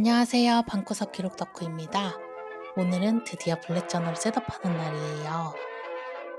안녕하세요. 방구석 기록 덕후입니다. 오늘은 드디어 블랙 저널을 셋업하는 날이에요.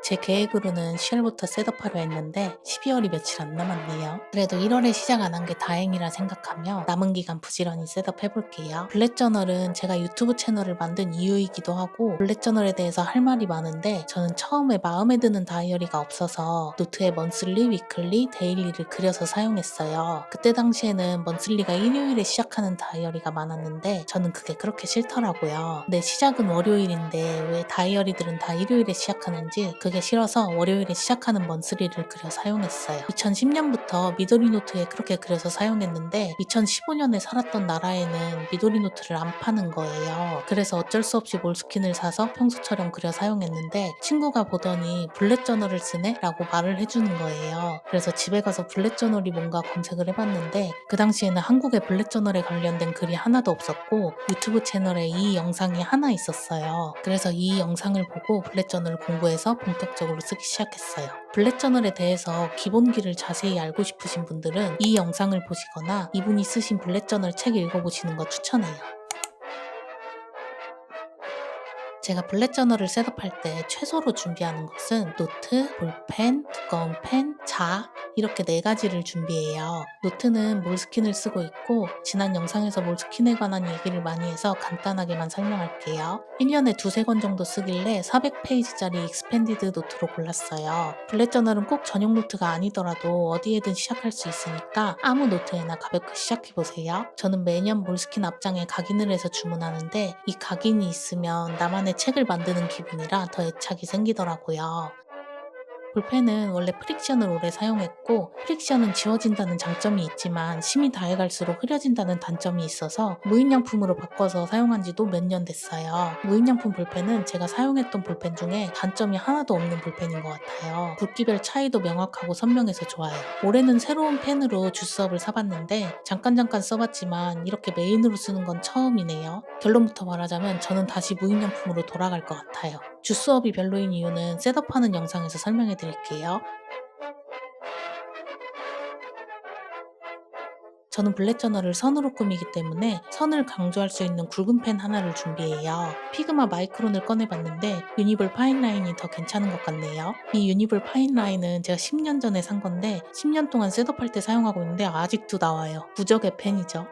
제 계획으로는 10월부터 셋업하려 했는데 12월이 며칠 안 남았네요. 그래도 1월에 시작 안 한 게 다행이라 생각하며 남은 기간 부지런히 셋업해 볼게요. 블랙 저널은 제가 유튜브 채널을 만든 이유이기도 하고 블랙 저널에 대해서 할 말이 많은데 저는 처음에 마음에 드는 다이어리가 없어서 노트에 먼슬리, 위클리, 데일리를 그려서 사용했어요. 그때 당시에는 먼슬리가 일요일에 시작하는 다이어리가 많았는데 저는 그게 그렇게 싫더라고요. 근데 시작은 월요일인데 왜 다이어리들은 다 일요일에 시작하는지 그게 싫어서 월요일에 시작하는 먼스리를 그려 사용했어요. 2010년부터 미도리 노트에 그렇게 그려서 사용했는데 2015년에 살았던 나라에는 미도리 노트를 안 파는 거예요. 그래서 어쩔 수 없이 몰스킨을 사서 평소처럼 그려 사용했는데 친구가 보더니 블랙 저널을 쓰네? 라고 말을 해주는 거예요. 그래서 집에 가서 블랙 저널이 뭔가 검색을 해봤는데 그 당시에는 한국에 블랙 저널에 관련된 글이 하나도 없었고 유튜브 채널에 이 영상이 하나 있었어요. 그래서 이 영상을 보고 블랙 저널을 공부해서 본격적으로 쓰기 시작했어요. 블랙 저널에 대해서 기본기를 자세히 알고 싶으신 분들은 이 영상을 보시거나 이분이 쓰신 블랙 저널 책 읽어보시는 거 추천해요. 제가 블랙 저널을 셋업할 때 최소로 준비하는 것은 노트, 볼펜, 두꺼운 펜, 자 이렇게 4가지를 준비해요. 노트는 몰스킨을 쓰고 있고 지난 영상에서 몰스킨에 관한 얘기를 많이 해서 간단하게만 설명할게요. 1년에 두세 권 정도 쓰길래 400페이지짜리 익스펜디드 노트로 골랐어요. 블랙 저널은 꼭 전용 노트가 아니더라도 어디에든 시작할 수 있으니까 아무 노트에나 가볍게 시작해보세요. 저는 매년 몰스킨 앞장에 각인을 해서 주문하는데 이 각인이 있으면 나만의 책을 만드는 기분이라 더 애착이 생기더라고요. 볼펜은 원래 프릭션을 오래 사용했고 프릭션은 지워진다는 장점이 있지만 심이 다해갈수록 흐려진다는 단점이 있어서 무인양품으로 바꿔서 사용한 지도 몇 년 됐어요. 무인양품 볼펜은 제가 사용했던 볼펜 중에 단점이 하나도 없는 볼펜인 것 같아요. 굵기별 차이도 명확하고 선명해서 좋아요. 올해는 새로운 펜으로 주스업을 사봤는데 잠깐 써봤지만 이렇게 메인으로 쓰는 건 처음이네요. 결론부터 말하자면 저는 다시 무인양품으로 돌아갈 것 같아요. 주스업이 별로인 이유는 셋업하는 영상에서 설명해 드릴게요. 저는 블랙 저널을 선으로 꾸미기 때문에 선을 강조할 수 있는 굵은 펜 하나를 준비해요. 피그마 마이크론을 꺼내봤는데 유니볼 파인라인이 더 괜찮은 것 같네요. 이 유니볼 파인라인은 제가 10년 전에 산 건데 10년 동안 셋업할 때 사용하고 있는데 아직도 나와요. 무적의 펜이죠.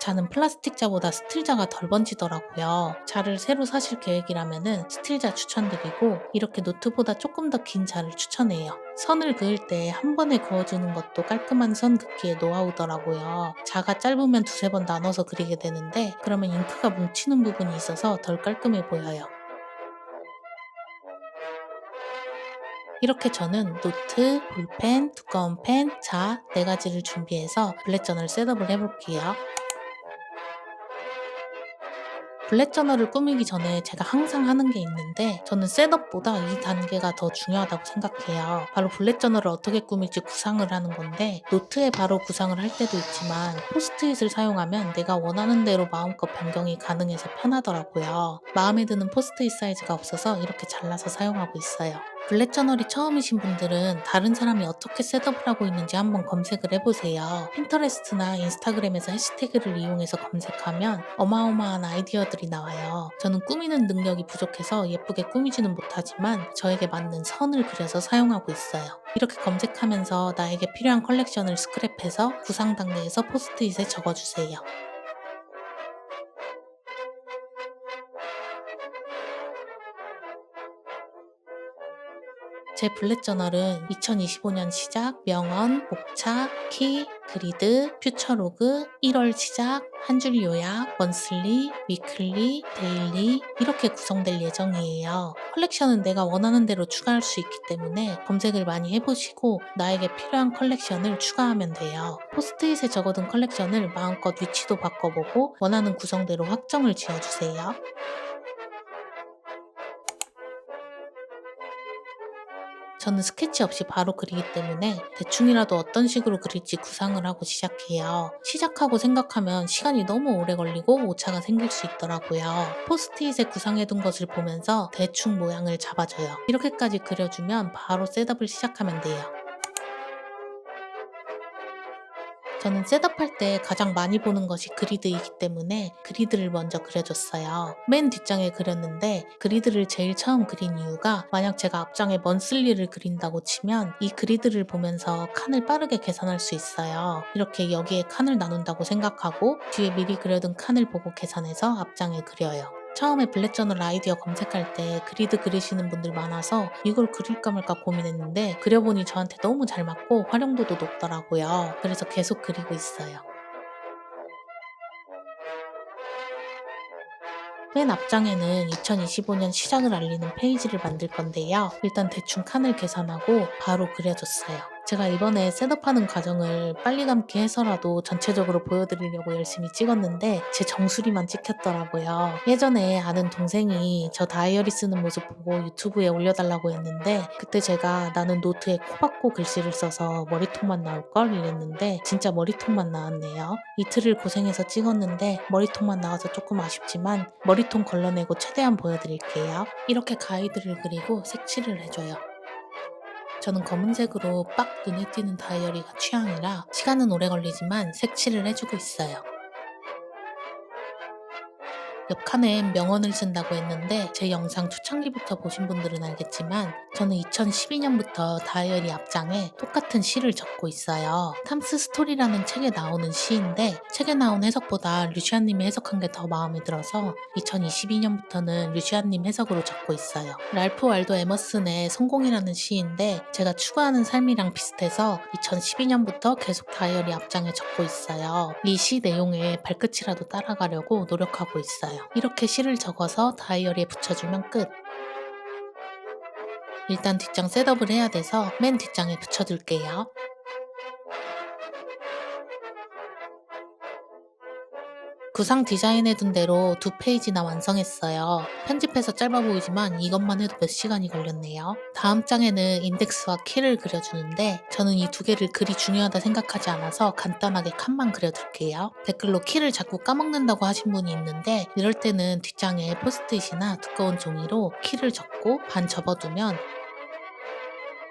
자는 플라스틱 자보다 스틸자가 덜 번지더라고요. 자를 새로 사실 계획이라면 스틸자 추천드리고 이렇게 노트보다 조금 더 긴 자를 추천해요. 선을 그을 때 한 번에 그어주는 것도 깔끔한 선 긋기의 노하우더라고요. 자가 짧으면 두세 번 나눠서 그리게 되는데 그러면 잉크가 뭉치는 부분이 있어서 덜 깔끔해 보여요. 이렇게 저는 노트, 볼펜, 두꺼운 펜, 자 4가지를 준비해서 블랙 저널 셋업을 해볼게요. 블랙 저널을 꾸미기 전에 제가 항상 하는 게 있는데 저는 셋업보다 이 단계가 더 중요하다고 생각해요. 바로 블랙 저널을 어떻게 꾸밀지 구상을 하는 건데 노트에 바로 구상을 할 때도 있지만 포스트잇을 사용하면 내가 원하는 대로 마음껏 변경이 가능해서 편하더라고요. 마음에 드는 포스트잇 사이즈가 없어서 이렇게 잘라서 사용하고 있어요. 블랙 저널이 처음이신 분들은 다른 사람이 어떻게 셋업을 하고 있는지 한번 검색을 해보세요. 핀터레스트나 인스타그램에서 해시태그를 이용해서 검색하면 어마어마한 아이디어들이 나와요. 저는 꾸미는 능력이 부족해서 예쁘게 꾸미지는 못하지만 저에게 맞는 선을 그려서 사용하고 있어요. 이렇게 검색하면서 나에게 필요한 컬렉션을 스크랩해서 구상 단계에서 포스트잇에 적어주세요. 제 블랙 저널은 2025년 시작, 명언, 목차, 키, 그리드, 퓨처로그, 1월 시작, 한 줄 요약, 먼슬리, 위클리, 데일리 이렇게 구성될 예정이에요. 컬렉션은 내가 원하는 대로 추가할 수 있기 때문에 검색을 많이 해보시고 나에게 필요한 컬렉션을 추가하면 돼요. 포스트잇에 적어둔 컬렉션을 마음껏 위치도 바꿔보고 원하는 구성대로 확정을 지어주세요. 저는 스케치 없이 바로 그리기 때문에 대충이라도 어떤 식으로 그릴지 구상을 하고 시작해요. 시작하고 생각하면 시간이 너무 오래 걸리고 오차가 생길 수 있더라고요. 포스트잇에 구상해둔 것을 보면서 대충 모양을 잡아줘요. 이렇게까지 그려주면 바로 셋업을 시작하면 돼요. 저는 셋업할 때 가장 많이 보는 것이 그리드이기 때문에 그리드를 먼저 그려줬어요. 맨 뒷장에 그렸는데 그리드를 제일 처음 그린 이유가 만약 제가 앞장에 먼슬리를 그린다고 치면 이 그리드를 보면서 칸을 빠르게 계산할 수 있어요. 이렇게 여기에 칸을 나눈다고 생각하고 뒤에 미리 그려둔 칸을 보고 계산해서 앞장에 그려요. 처음에 블랙저널 아이디어 검색할 때 그리드 그리시는 분들 많아서 이걸 그릴까 말까 고민했는데 그려보니 저한테 너무 잘 맞고 활용도도 높더라고요. 그래서 계속 그리고 있어요. 맨 앞장에는 2025년 시작을 알리는 페이지를 만들 건데요. 일단 대충 칸을 계산하고 바로 그려줬어요. 제가 이번에 셋업하는 과정을 빨리 감기 해서라도 전체적으로 보여드리려고 열심히 찍었는데 제 정수리만 찍혔더라고요. 예전에 아는 동생이 저 다이어리 쓰는 모습 보고 유튜브에 올려달라고 했는데 그때 제가 나는 노트에 코 박고 글씨를 써서 머리통만 나올걸 이랬는데 진짜 머리통만 나왔네요. 이틀을 고생해서 찍었는데 머리통만 나와서 조금 아쉽지만 머리통 걸러내고 최대한 보여드릴게요. 이렇게 가이드를 그리고 색칠을 해줘요. 저는 검은색으로 빡 눈에 띄는 다이어리가 취향이라 시간은 오래 걸리지만 색칠을 해주고 있어요. 옆칸엔 명언을 쓴다고 했는데 제 영상 초창기부터 보신 분들은 알겠지만 저는 2012년부터 다이어리 앞장에 똑같은 시를 적고 있어요. 탐스 스토리라는 책에 나오는 시인데 책에 나온 해석보다 류시안님이 해석한 게 더 마음에 들어서 2022년부터는 류시안님 해석으로 적고 있어요. 랄프 waldo 에머슨의 성공이라는 시인데 제가 추구하는 삶이랑 비슷해서 2012년부터 계속 다이어리 앞장에 적고 있어요. 이 시 내용에 발끝이라도 따라가려고 노력하고 있어요. 이렇게 시를 적어서 다이어리에 붙여주면 끝. 일단 뒷장 셋업을 해야 돼서 맨 뒷장에 붙여둘게요. 구상 디자인해둔 대로 2페이지나 완성했어요. 편집해서 짧아 보이지만 이것만 해도 몇 시간이 걸렸네요. 다음 장에는 인덱스와 키를 그려주는데 저는 이 두 개를 그리 중요하다 생각하지 않아서 간단하게 칸만 그려둘게요. 댓글로 키를 자꾸 까먹는다고 하신 분이 있는데 이럴 때는 뒷장에 포스트잇이나 두꺼운 종이로 키를 적고 반 접어두면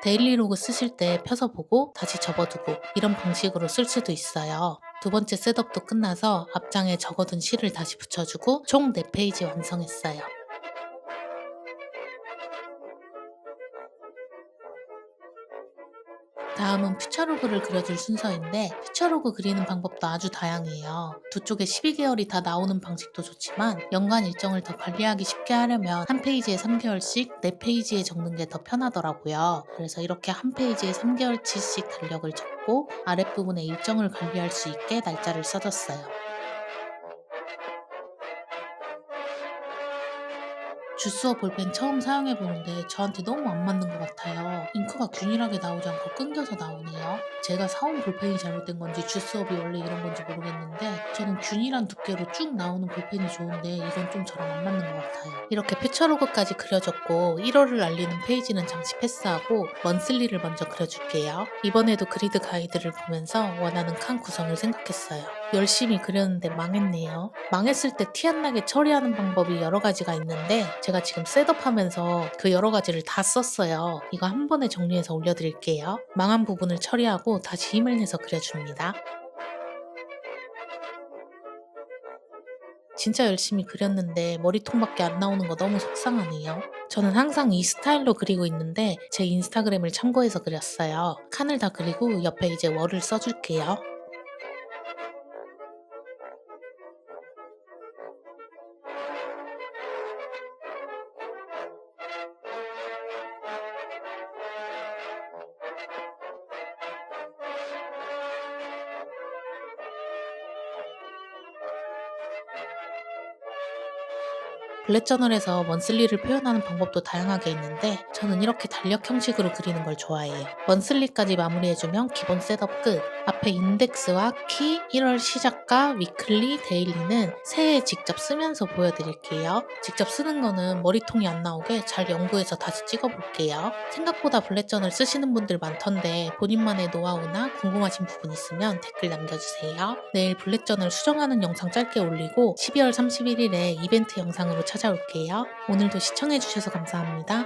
데일리로그 쓰실 때 펴서 보고 다시 접어두고 이런 방식으로 쓸 수도 있어요. 두 번째 셋업도 끝나서 앞장에 적어둔 실을 다시 붙여주고 총 4페이지 완성했어요. 다음은 퓨처로그를 그려줄 순서인데 퓨처로그 그리는 방법도 아주 다양해요. 두 쪽에 12개월이 다 나오는 방식도 좋지만 연간 일정을 더 관리하기 쉽게 하려면 한 페이지에 3개월씩 4페이지에 적는 게 더 편하더라고요. 그래서 이렇게 한 페이지에 3개월치씩 달력을 적고 아랫부분에 일정을 관리할 수 있게 날짜를 써줬어요. 주스와 볼펜 처음 사용해보는데 저한테 너무 안 맞는 것 같아요. 잉크가 균일하게 나오지 않고 끊겨서 나오네요. 제가 사온 볼펜이 잘못된 건지 주스업이 원래 이런 건지 모르겠는데 저는 균일한 두께로 쭉 나오는 볼펜이 좋은데 이건 좀 저랑 안 맞는 것 같아요. 이렇게 퓨처로그까지 그려줬고 1월을 알리는 페이지는 잠시 패스하고 먼슬리를 먼저 그려줄게요. 이번에도 그리드 가이드를 보면서 원하는 칸 구성을 생각했어요. 열심히 그렸는데 망했네요. 망했을 때 티 안 나게 처리하는 방법이 여러 가지가 있는데 제가 지금 셋업하면서 그 여러 가지를 다 썼어요. 이거 한 번에 정리해서 올려드릴게요. 망한 부분을 처리하고 다시 힘을 내서 그려줍니다. 진짜 열심히 그렸는데 머리통밖에 안 나오는 거 너무 속상하네요. 저는 항상 이 스타일로 그리고 있는데 제 인스타그램을 참고해서 그렸어요. 칸을 다 그리고 옆에 이제 월을 써줄게요. 블랙저널에서 먼슬리를 표현하는 방법도 다양하게 있는데 저는 이렇게 달력 형식으로 그리는 걸 좋아해요. 먼슬리까지 마무리해주면 기본 셋업 끝. 앞에 인덱스와 키, 1월 시작과 위클리, 데일리는 새해에 직접 쓰면서 보여드릴게요. 직접 쓰는 거는 머리통이 안 나오게 잘 연구해서 다시 찍어볼게요. 생각보다 블랙저널 쓰시는 분들 많던데 본인만의 노하우나 궁금하신 부분 있으면 댓글 남겨주세요. 내일 블랙저널 수정하는 영상 짧게 올리고 12월 31일에 이벤트 영상으로 찾아올게요. 오늘도 시청해주셔서 감사합니다.